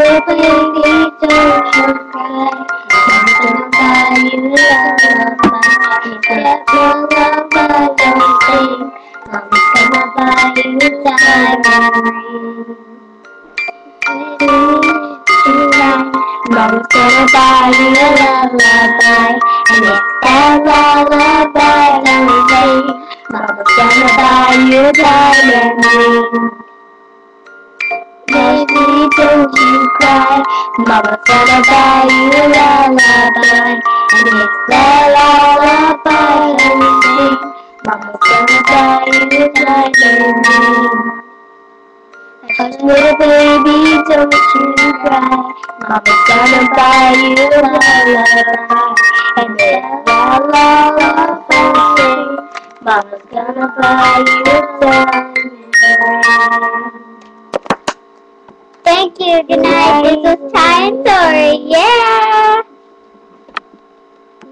baby, don't you cry. Mama's gonna buy you a lullaby. Get your lullaby, don't sing. Mama's gonna buy you a diamond ring. Mama's gonna buy you a lullaby, and it's that lullaby don't sing. Mama's gonna buy you a diamond ring. Baby, don't you cry. Mama's gonna buy you a lullaby, and it's that lullaby don't sing. Mama's gonna buy you a diamond ring. Hush, little baby, don't you cry. Mama's gonna buy you a lullaby, and it's that lullaby sing. Mama's gonna buy you a diamond ring. Thank you. Good night. This was Ty and Tori.